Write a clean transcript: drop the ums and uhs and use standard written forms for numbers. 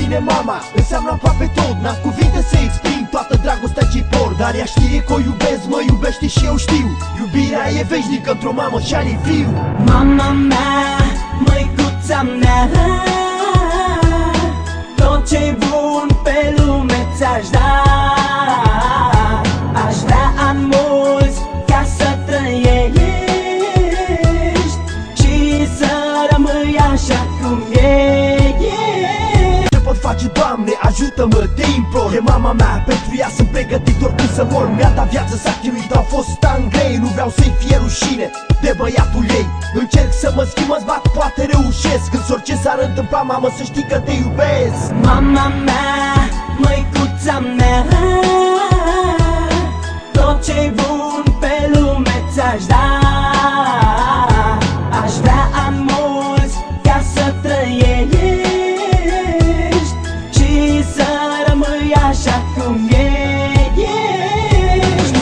mine mama înseamnă aproape tot. N-am cuvinte să exprim toată dragostea ce-i por, dar ea știe că o iubesc, mă iubește și eu știu. Iubirea e veșnică într-o mamă și are viu. Mama mea, măicuța mea, tot ce-i bun pe lume ți-aș da. Aș vrea ani mulți ca să trăiești și să rămâi așa cum ești. Ce pot face, Doamne, ajută-mă, te implor. E mama mea, pentru ea sunt pregătit oricând să mor. Mi-a dat viață, s-a chinuit, au fost ani grei. Nu vreau să-i fie rușine de băiatul ei. Încerc să mă schimb, mă zbat, poate reușesc. Însă orice s-ar întâmpla, mamă, să știi că te iubesc. Mama mea, măicuța mea, tot ce-i bun pe lume ți-aș da. Aș vrea ani mulți ca să trăiești și să rămâi așa cum ești.